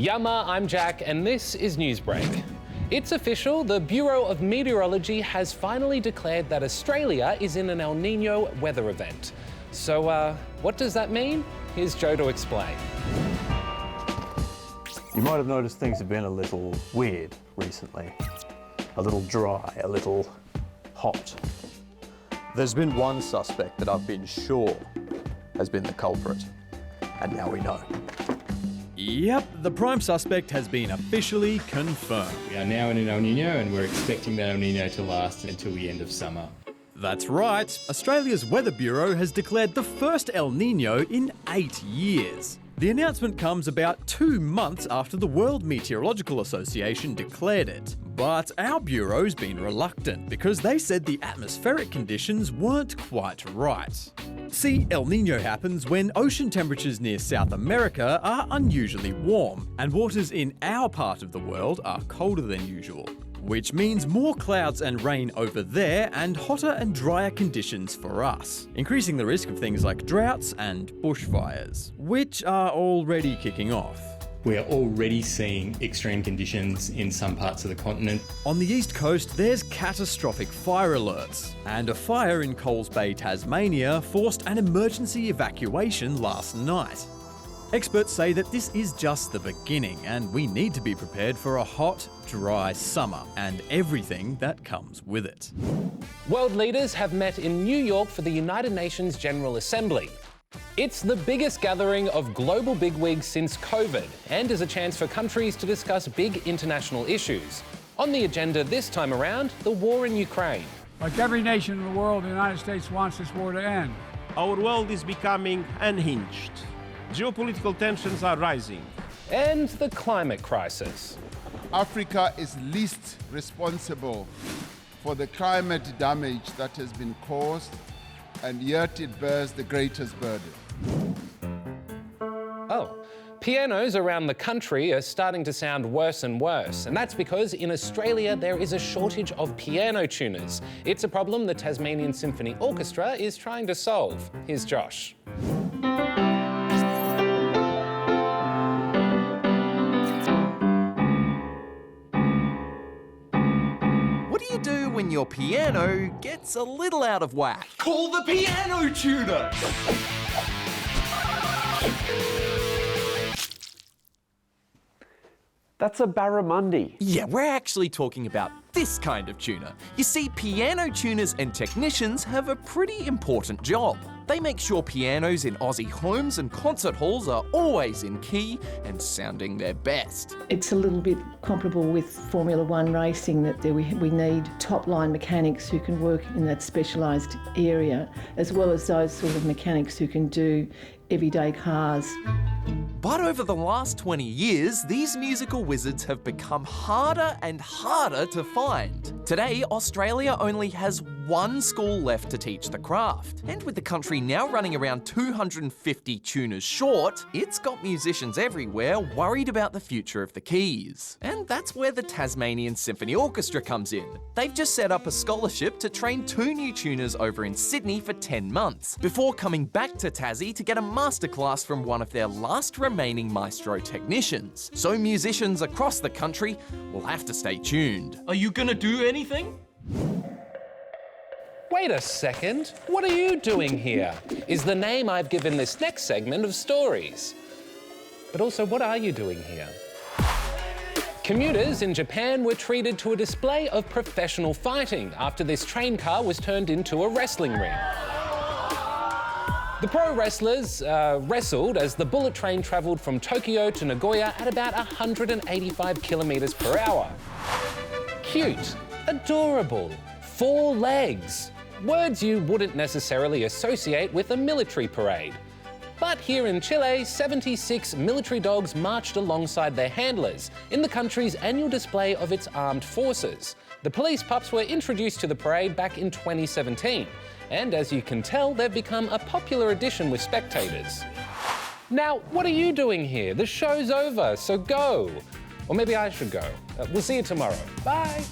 Yama, I'm Jack, and this is Newsbreak. It's official, the Bureau of Meteorology has finally declared that Australia is in an El Nino weather event. So, what does that mean? Here's Joe to explain. You might have noticed things have been a little weird recently. A little dry, a little hot. There's been one suspect that I've been sure has been the culprit, and now we know. Yep, the prime suspect has been officially confirmed. We are now in an El Nino and we're expecting that El Nino to last until the end of summer. That's right, Australia's Weather Bureau has declared the first El Nino in 8 years. The announcement comes about 2 months after the World Meteorological Association declared it. But our bureau's been reluctant because they said the atmospheric conditions weren't quite right. See, El Nino happens when ocean temperatures near South America are unusually warm, and waters in our part of the world are colder than usual, which means more clouds and rain over there and hotter and drier conditions for us, increasing the risk of things like droughts and bushfires, which are already kicking off. We are already seeing extreme conditions in some parts of the continent. On the east coast, there's catastrophic fire alerts, and a fire in Coles Bay, Tasmania forced an emergency evacuation last night. Experts say that this is just the beginning, and we need to be prepared for a hot, dry summer and everything that comes with it. World leaders have met in New York for the United Nations General Assembly. It's the biggest gathering of global bigwigs since COVID and is a chance for countries to discuss big international issues. On the agenda this time around, the war in Ukraine. Like every nation in the world, the United States wants this war to end. Our world is becoming unhinged. Geopolitical tensions are rising. And the climate crisis. Africa is least responsible for the climate damage that has been caused, and yet it bears the greatest burden. Oh, pianos around the country are starting to sound worse and worse, and that's because in Australia there is a shortage of piano tuners. It's a problem the Tasmanian Symphony Orchestra is trying to solve. Here's Josh. What do you do when your piano gets a little out of whack? Call the piano tuner! That's a barramundi. Yeah, we're actually talking about this kind of tuner. You see, piano tuners and technicians have a pretty important job. They make sure pianos in Aussie homes and concert halls are always in key and sounding their best. It's a little bit comparable with Formula One racing, that we need top-line mechanics who can work in that specialised area, as well as those sort of mechanics who can do everyday cars. But over the last 20 years, these musical wizards have become harder and harder to find. Today, Australia only has one school left to teach the craft. And with the country now running around 250 tuners short, it's got musicians everywhere worried about the future of the keys. And that's where the Tasmanian Symphony Orchestra comes in. They've just set up a scholarship to train 2 new tuners over in Sydney for 10 months, before coming back to Tassie to get a masterclass from one of their last remaining maestro technicians. So musicians across the country will have to stay tuned. Are you gonna do anything? Wait a second, what are you doing here? Is the name I've given this next segment of stories. But also, what are you doing here? Commuters in Japan were treated to a display of professional fighting after this train car was turned into a wrestling ring. The pro wrestlers wrestled as the bullet train travelled from Tokyo to Nagoya at about 185 kilometres per hour. Cute, adorable, 4 legs. Words you wouldn't necessarily associate with a military parade. But here in Chile, 76 military dogs marched alongside their handlers in the country's annual display of its armed forces. The police pups were introduced to the parade back in 2017, and as you can tell, they've become a popular addition with spectators. Now, what are you doing here? The show's over, so go. Or maybe I should go. We'll see you tomorrow. Bye.